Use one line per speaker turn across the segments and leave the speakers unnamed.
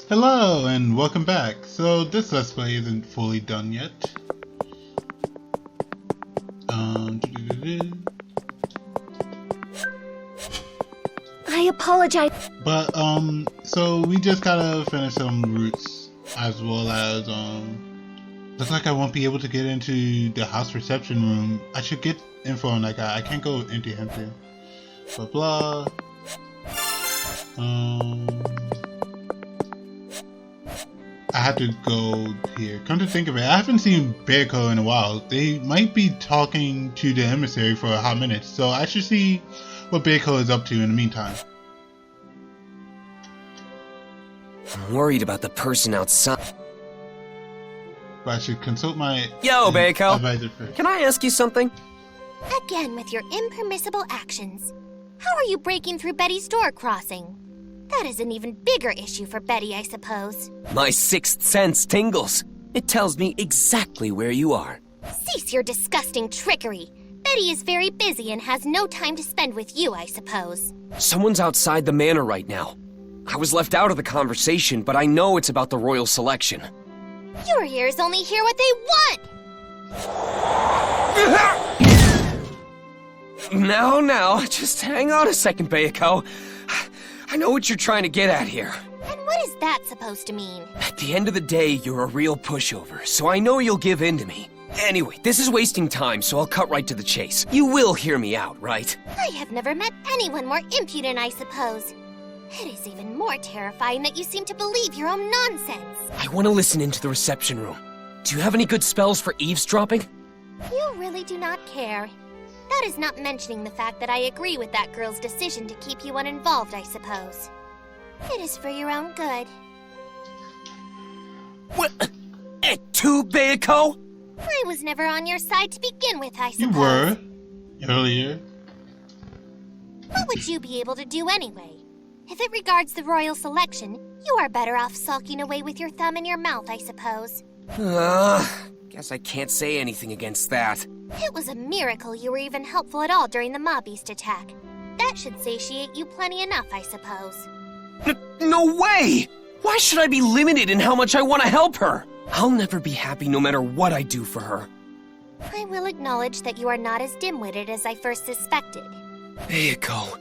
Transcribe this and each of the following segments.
Hello and welcome back. So this Let's Play isn't fully done yet. Doo-doo-doo-doo.
I apologize.
But so we just gotta finish some routes as well as looks like I won't be able to get into the house reception room. I should get info on that guy. I can't go into him too. Blah blah. I have to go here. Come to think of it, I haven't seen Bearco in a while. They might be talking to the emissary for a hot minute, so I should see what Bearco is up to in the meantime.
I'm worried about the person outside.
But I should consult my
Yo, Bearco.
advisor first.
Can I ask you something?
Again with your impermissible actions. How are you breaking through Betty's door crossing? That is an even bigger issue for Betty, I suppose.
My sixth sense tingles. It tells me exactly where you are.
Cease your disgusting trickery. Betty is very busy and has no time to spend with you, I suppose.
Someone's outside the manor right now. I was left out of the conversation, but I know it's about the royal selection.
Your ears only hear what they want!
Now, just hang on a second, Bearco. I know what you're trying to get at here.
And what is that supposed to mean?
At the end of the day, you're a real pushover, so I know you'll give in to me. Anyway, this is wasting time, so I'll cut right to the chase. You will hear me out, right?
I have never met anyone more impudent, I suppose. It is even more terrifying that you seem to believe your own nonsense.
I want to listen into the reception room. Do you have any good spells for eavesdropping?
You really do not care. That is not mentioning the fact that I agree with that girl's decision to keep you uninvolved, I suppose. It is for your own good.
What? Et tu, Bearco?
I was never on your side to begin with, I suppose.
You were earlier.
What would you be able to do anyway? If it regards the royal selection, you are better off sulking away with your thumb in your mouth, I suppose.
Guess I can't say anything against that.
It was a miracle you were even helpful at all during the mob beast attack. That should satiate you plenty enough, I suppose.
No way! Why should I be limited in how much I want to help her? I'll never be happy no matter what I do for her.
I will acknowledge that you are not as dim-witted as I first suspected.
Bearco.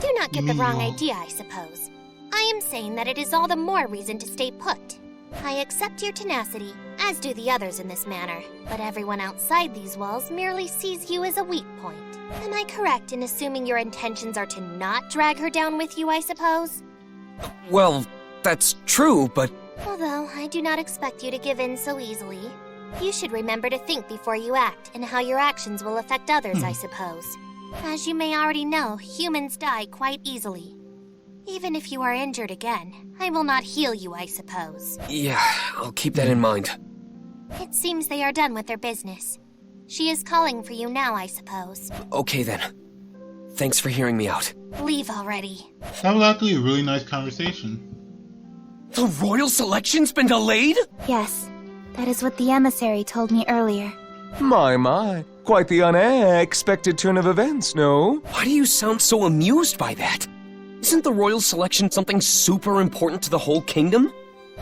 Do not get the wrong idea, I suppose. I am saying that it is all the more reason to stay put. I accept your tenacity, as do the others in this manner, but everyone outside these walls merely sees you as a weak point. Am I correct in assuming your intentions are to not drag her down with you, I suppose?
Well, that's true, but...
Although I do not expect you to give in so easily. You should remember to think before you act, and how your actions will affect others, I suppose. As you may already know, humans die quite easily. Even if you are injured again, I will not heal you, I suppose.
Yeah, I'll keep that in mind.
It seems they are done with their business. She is calling for you now, I suppose.
Okay then. Thanks for hearing me out.
Leave already.
That was actually a really nice conversation.
The royal selection's been delayed?
Yes, that is what the emissary told me earlier.
My. Quite the unexpected turn of events, no?
Why do you sound so amused by that? Isn't the royal selection something super important to the whole kingdom?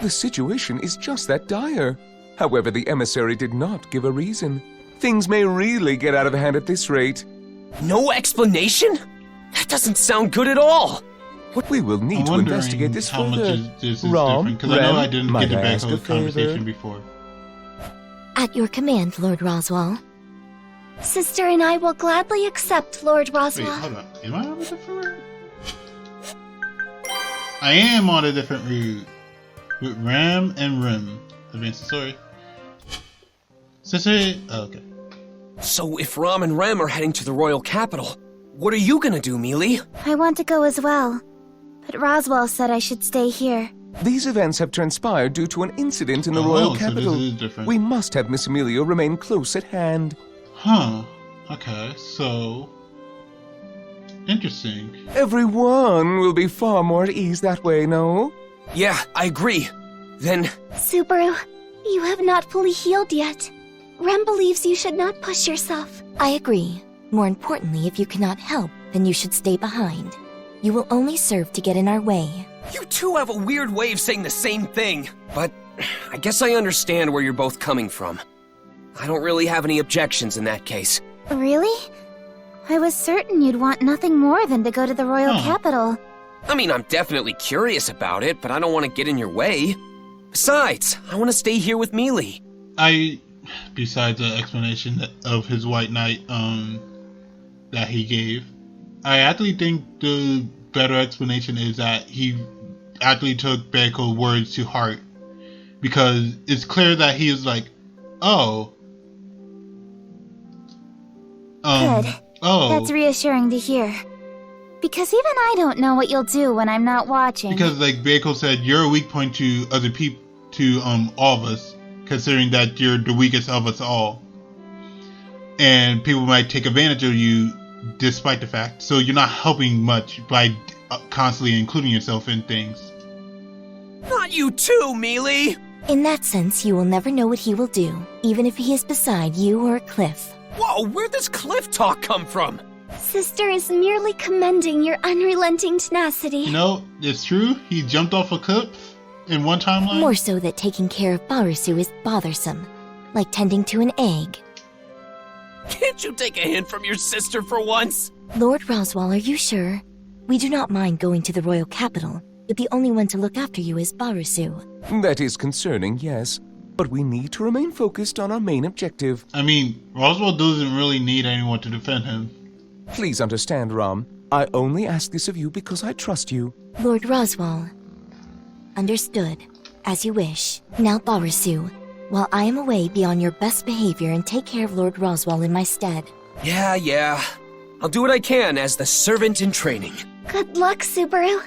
The situation is just that dire. However, the emissary did not give a reason. Things may really get out of hand at this rate.
No explanation? That doesn't sound good at all.
We will need
I'm
to
wondering
investigate this
how much
further.
this is
Rom,
different, because I know
Rem,
I didn't
might
get the
I ask a
Bearco conversation
favor?
before.
At your command, Lord Roswell.
Sister and I will gladly accept Lord
Wait,
Roswell.
hold on. Am I on a different route? I am on a different route. With Ram and Rim. Advance the story. Sister... Oh, okay.
So if Ram and Rem are heading to the royal capital, what are you gonna do, Mealy?
I want to go as well, but Roswell said I should stay here.
These events have transpired due to an incident in the
Oh,
royal
so
capital.
this is different.
We must have Miss Amelia remain close at hand.
Huh. Okay, so... Interesting.
Everyone will be far more at ease that way, no?
Yeah, I agree. Then,
Subaru, you have not fully healed yet. Rem believes you should not push yourself.
I agree. More importantly, if you cannot help, then you should stay behind. You will only serve to get in our way.
You two have a weird way of saying the same thing, but I guess I understand where you're both coming from. I don't really have any objections in that case.
Really? I was certain you'd want nothing more than to go to the royal capital.
I mean, I'm definitely curious about it, but I don't want to get in your way. Besides, I want to stay here with Mealy.
Besides the explanation of his White Knight that he gave, I actually think the better explanation is that he actually took Beiko's words to heart, because it's clear that he is like, oh,
Good.
oh,
That's reassuring to hear. Because even I don't know what you'll do when I'm not watching.
because like Beiko said, you're a weak point to other people, to all of us, considering that you're the weakest of us all, and people might take advantage of you despite the fact. So you're not helping much by constantly including yourself in things.
Not you too, Mealy!
In that sense, you will never know what he will do, even if he is beside you or a cliff.
Whoa, where'd this cliff talk come from?
Sister is merely commending your unrelenting tenacity.
You know, it's true. He jumped off a cliff in one timeline.
More so that taking care of Barusu is bothersome, like tending to an egg.
Can't you take a hint from your sister for once?
Lord Roswell, are you sure? We do not mind going to the royal capital, but the only one to look after you is Barusu.
That is concerning, yes. But we need to remain focused on our main objective.
I mean, Roswell doesn't really need anyone to defend him.
Please understand, Ram. I only ask this of you because I trust you.
Lord Roswell. Understood. As you wish. Now, Barusu, while I am away, be on your best behavior and take care of Lord Roswell in my stead.
Yeah. I'll do what I can as the servant in training.
Good luck, Subaru.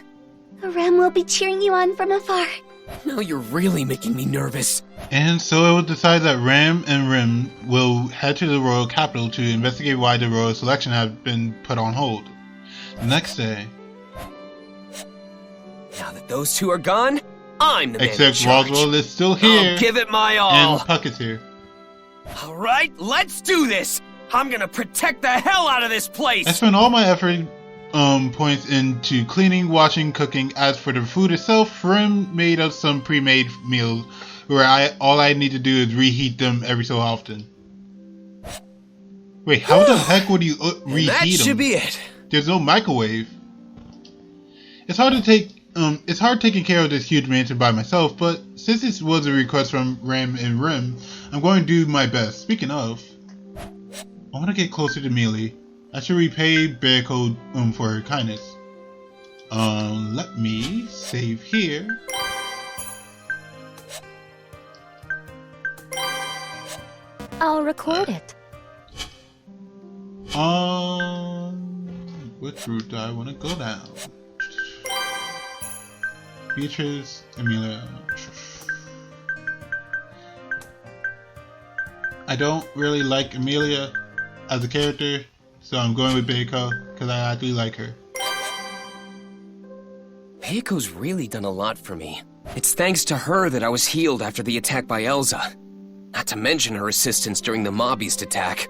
Rem will be cheering you on from afar.
Now you're really making me nervous.
And so it was decided that Ram and Rim will head to the royal capital to investigate why the royal selection had been put on hold. The next day,
Now that those two are gone, I'm the man in
except
charge.
Roswell is still here,
I'll give it my
and
all.
Puck is here.
All right, let's do this. I'm gonna protect the hell out of this place.
I spent all my effort points into cleaning, washing, cooking. As for the food itself, Rim made us some pre-made meals where all I need to do is reheat them every so often. Wait, how the heck would you reheat
that
them?
should be it.
There's no microwave. It's hard taking care of this huge mansion by myself, but since this was a request from Ram and Rim, I'm going to do my best. Speaking of, I want to get closer to Mealy. I should repay Beiko for her kindness. Let me save here.
I'll record it.
Which route do I want to go down? Beatrice, Amelia. I don't really like Amelia as a character, so I'm going with Beiko because I actually like her.
Beiko's really done a lot for me. It's thanks to her that I was healed after the attack by Elsa. Not to mention her assistance during the mob beast attack.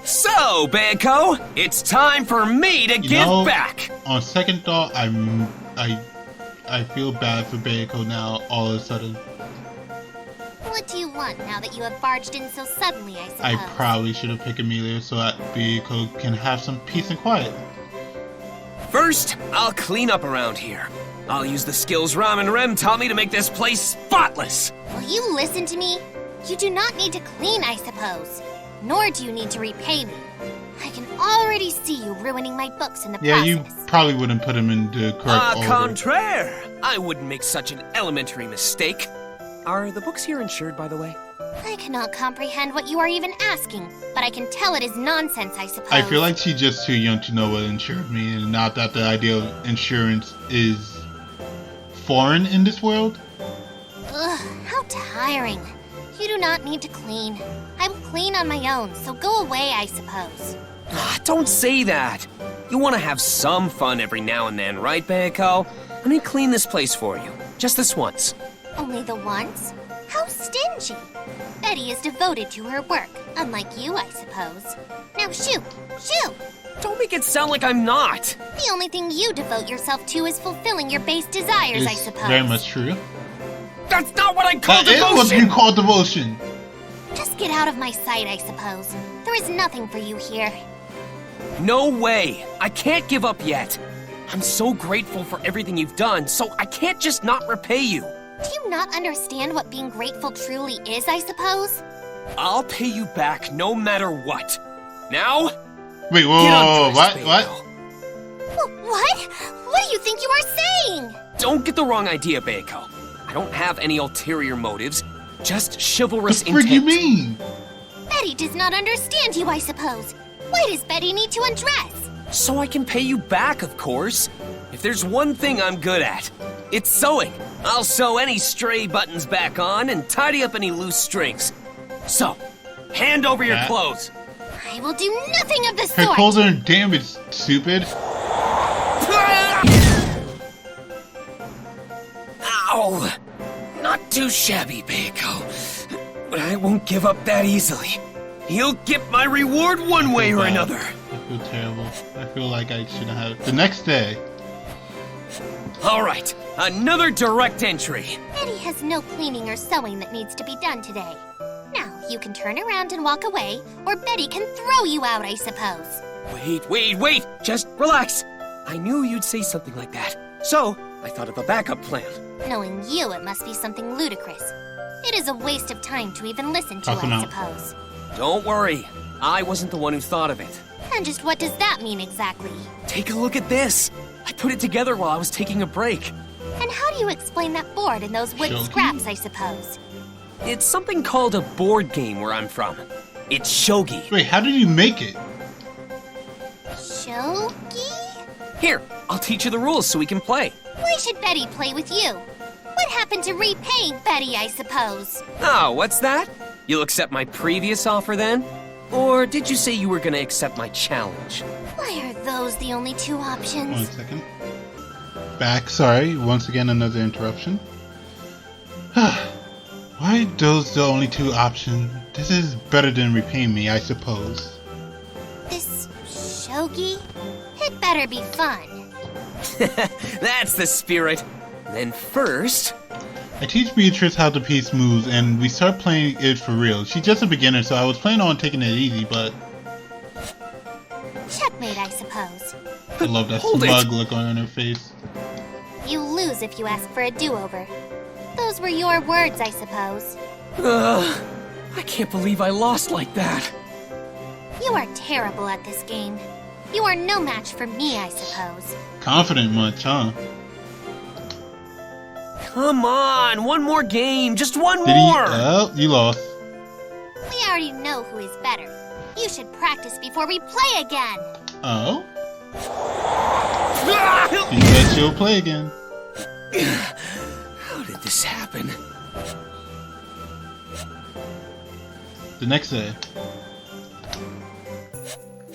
So, Beiko, it's time for me to give back!
On second thought, I feel bad for Beiko now all of a sudden.
What do you want now that you have barged in so suddenly, I suppose?
I probably should have picked Amelia so that Beiko can have some peace and quiet.
First, I'll clean up around here. I'll use the skills Ram and Rem taught me to make this place spotless.
Will you listen to me? You do not need to clean, I suppose. Nor do you need to repay me. I can already see you ruining my books in the
Yeah,
process.
you probably wouldn't put him in the correct order.
Contraire! I wouldn't make such an elementary mistake. Are the books here insured, by the way?
I cannot comprehend what you are even asking, but I can tell it is nonsense, I suppose.
I feel like she's just too young to know what insurance means, and not that the idea of insurance is foreign in this world.
Ugh, how tiring. You do not need to clean. I will clean on my own, so go away, I suppose.
Don't say that. You want to have some fun every now and then, right, Beiko? Let me clean this place for you. Just this once.
Only the once? How stingy. Betty is devoted to her work. Unlike you, I suppose. Now shoot! Shoot!
Don't make it sound like I'm not.
The only thing you devote yourself to is fulfilling your base desires, I
It's
suppose.
very much true.
That's not what I call
That is
devotion!
what you call devotion.
Just get out of my sight, I suppose. There is nothing for you here.
No way! I can't give up yet. I'm so grateful for everything you've done, so I can't just not repay you.
Do you not understand what being grateful truly is, I suppose?
I'll pay you back no matter what. Now,
Wait, whoa,
get
whoa,
undressed,
what?
Beiko.
What? What do you think you are saying?
Don't get the wrong idea, Beiko. I don't have any ulterior motives, just chivalrous
What the frick
intent.
you mean?
Betty does not understand you, I suppose. Why does Betty need to undress?
So I can pay you back, of course. If there's one thing I'm good at, it's sewing. I'll sew any stray buttons back on and tidy up any loose strings. So, hand over your
That-
clothes.
I will do nothing of the
Her
sort.
clothes are damaged, stupid.
Ow! Not too shabby, Beiko. But I won't give up that easily. You'll get my reward one way or another.
I feel terrible. I feel like I shouldn't have. The next day,
All right, another direct entry.
Betty has no cleaning or sewing that needs to be done today. Now, you can turn around and walk away, or Betty can throw you out, I suppose.
Wait. Just relax. I knew you'd say something like that. So, I thought of a backup plan.
Knowing you, it must be something ludicrous. It is a waste of time to even listen to,
Toss him
I
out.
suppose.
Don't worry. I wasn't the one who thought of it.
And just what does that mean exactly?
Take a look at this. I put it together while I was taking a break.
And how do you explain that board and those wood
Shogi?
scraps, I suppose?
It's something called a board game where I'm from. It's shogi.
wait, how did you make it?
Shogi?
Here, I'll teach you the rules so we can play.
Why should Betty play with you? What happened to repaying Betty, I suppose?
Oh, what's that? You'll accept my previous offer then? Or did you say you were gonna accept my challenge?
Why are those the only two
1
options?
second. Back, sorry. Once again, another interruption. Why those the only two options? This is better than repaying me, I suppose.
This shogi? It better be fun.
That's the spirit. Then first,
I teach Beatrice how the piece moves, and we start playing it for real. She's just a beginner, so I was planning on taking it easy, but
Checkmate, I suppose.
I love that
Hold it.
smug look on her face.
You lose if you ask for a do-over. Those were your words, I suppose.
I can't believe I lost like that.
You are terrible at this game. You are no match for me, I suppose.
Confident much, huh?
Come on, one more game, just one
Did he?
more.
Oh, you lost.
We already know who is better. You should practice before we play again.
Oh? You bet you'll play again.
How did this happen?
The next day.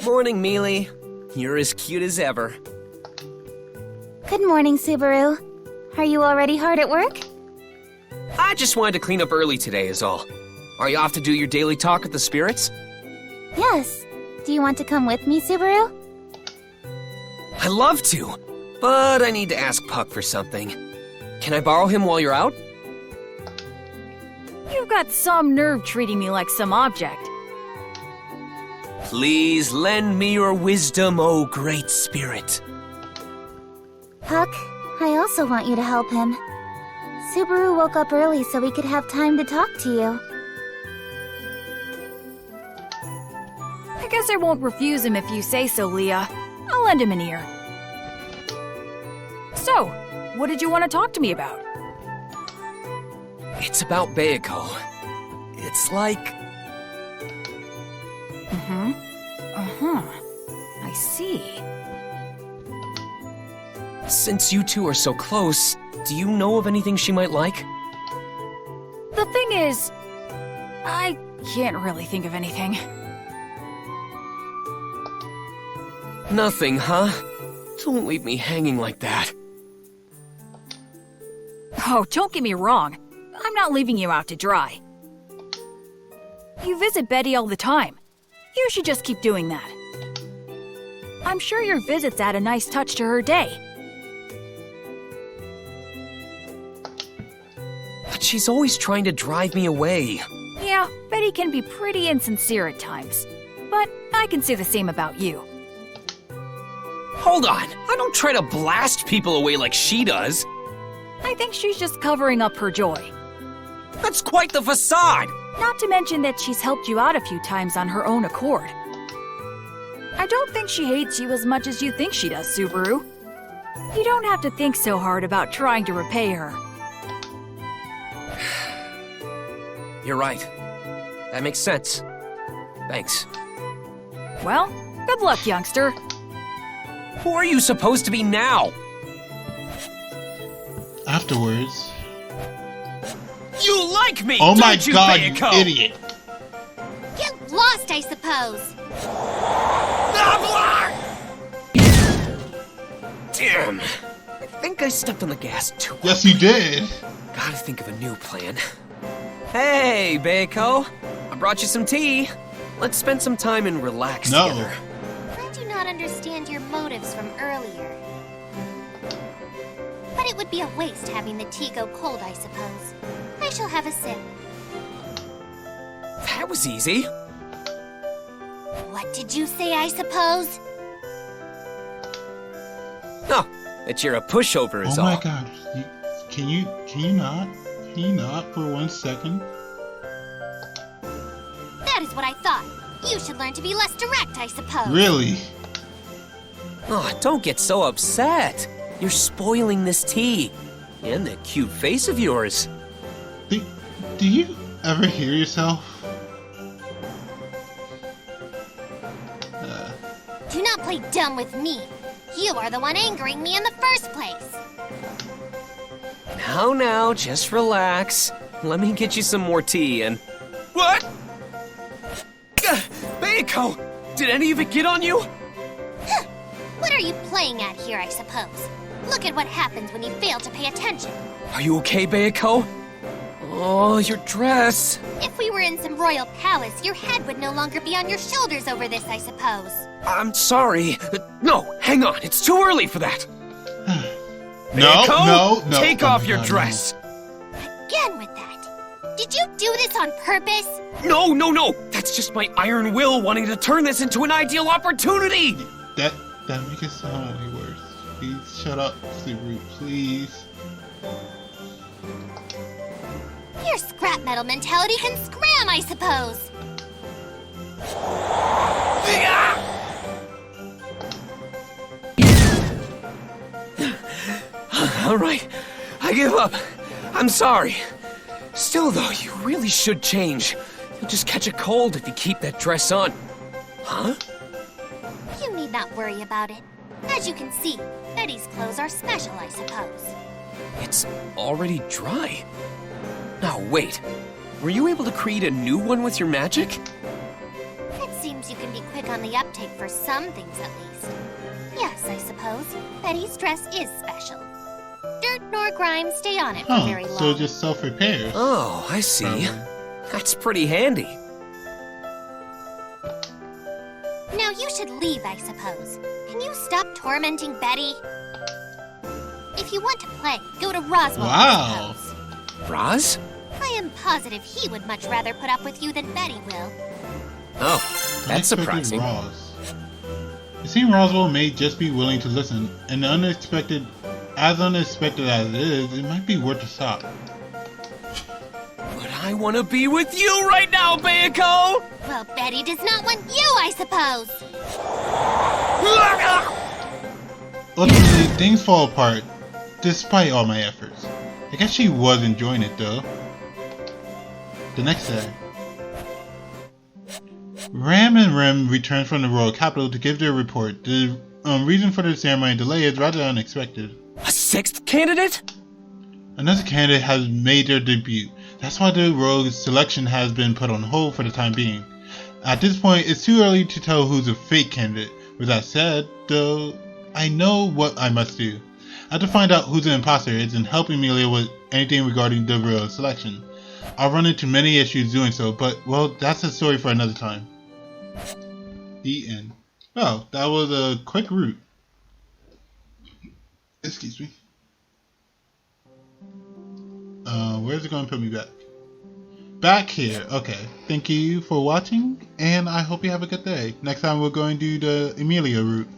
Morning, Mealy. You're as cute as ever.
Good morning, Subaru. Are you already hard at work?
I just wanted to clean up early today is all. Are you off to do your daily talk with the spirits?
Yes. Do you want to come with me, Subaru?
I'd love to, but I need to ask Puck for something. Can I borrow him while you're out?
You've got some nerve treating me like some object.
Please lend me your wisdom, oh great spirit.
Puck, I also want you to help him. Subaru woke up early so we could have time to talk to you.
I guess I won't refuse him if you say so, Leah. I'll lend him an ear. So, what did you want to talk to me about?
It's about Beiko. It's like...
I see.
Since you two are so close, do you know of anything she might like?
The thing is, I can't really think of anything.
Nothing, huh? Don't leave me hanging like that.
Oh, don't get me wrong. I'm not leaving you out to dry. You visit Betty all the time. You should just keep doing that. I'm sure your visits add a nice touch to her day.
But she's always trying to drive me away.
Yeah, Betty can be pretty insincere at times. But I can say the same about you.
Hold on, I don't try to blast people away like she does.
I think she's just covering up her joy.
That's quite the facade.
Not to mention that she's helped you out a few times on her own accord. I don't think she hates you as much as you think she does, Subaru. You don't have to think so hard about trying to repay her.
You're right. That makes sense. Thanks.
Well, good luck, youngster.
Who are you supposed to be now?
Afterwards.
You like me,
Oh my
don't you,
god,
Bayako?
you idiot.
Get lost, I suppose.
Damn. I think I stepped on the gas too.
Yes, you did.
Gotta think of a new plan. Hey, Bayako. I brought you some tea. Let's spend some time and relax
No.
together.
I do not understand your motives from earlier. But it would be a waste having the tea go cold, I suppose. I shall have a sip.
That was easy.
What did you say, I suppose?
Oh, that you're a pushover is
Oh
all.
my god. Can you not? Can you not for 1 second?
That is what I thought. You should learn to be less direct, I suppose.
Really?
Oh, don't get so upset. You're spoiling this tea. And that cute face of yours.
Do you ever hear yourself?
Do not play dumb with me. You are the one angering me in the first place.
Now, just relax. Let me get you some more tea and... What? Bayako! Did any of it get on you?
What are you playing at here, I suppose? Look at what happens when you fail to pay attention.
Are you okay, Bayako? Oh, your dress.
If we were in some royal palace, your head would no longer be on your shoulders over this, I suppose.
I'm sorry. No, hang on. It's too early for that.
No.
Take
Oh
off
my
your
God,
dress.
Again with that. Did you do this on purpose?
No. That's just my iron will wanting to turn this into an ideal opportunity.
no. That makes it sound way worse. Please shut up, Subaru, please.
Your scrap metal mentality can scram, I suppose.
All right, I give up. I'm sorry. Still, though, you really should change. You'll just catch a cold if you keep that dress on. Huh?
You need not worry about it. As you can see, Betty's clothes are special, I suppose.
It's already dry. Now, wait. Were you able to create a new one with your magic?
It seems you can be quick on the uptake for some things, at least. Yes, I suppose. Betty's dress is special. Dirt nor grime stay on it for very long.
So it just self-repairs.
Oh, I see.
Probably.
That's pretty handy.
Now you should leave, I suppose. Can you stop tormenting Betty? If you want to play, go to Roswell,
Wow.
I suppose.
Roz?
I am positive he would much rather put up with you than Betty will.
Oh, that's
Unexpected
surprising.
Roz. It seems Roswell may just be willing to listen, and unexpected as it is, it might be worth a stop.
But I want to be with you right now, Bayako!
Well, Betty does not want you, I suppose.
Ultimately, things fall apart, despite all my efforts. I guess she was enjoying it though. The next day, Ram and Rem returned from the royal capital to give their report. The reason for the ceremony delay is rather unexpected.
A sixth candidate?
Another candidate has made their debut. That's why the royal selection has been put on hold for the time being. At this point, it's too early to tell who's a fake candidate. With that said, though, I know what I must do. I have to find out who the imposter is and help Emilia with anything regarding the royal selection. I'll run into many issues doing so, but, well, that's a story for another time. The end. Oh, that was a quick route. Excuse me. Where's it going to put me back? Back here. Okay. Thank you for watching, and I hope you have a good day. Next time we're going to do the Emilia route.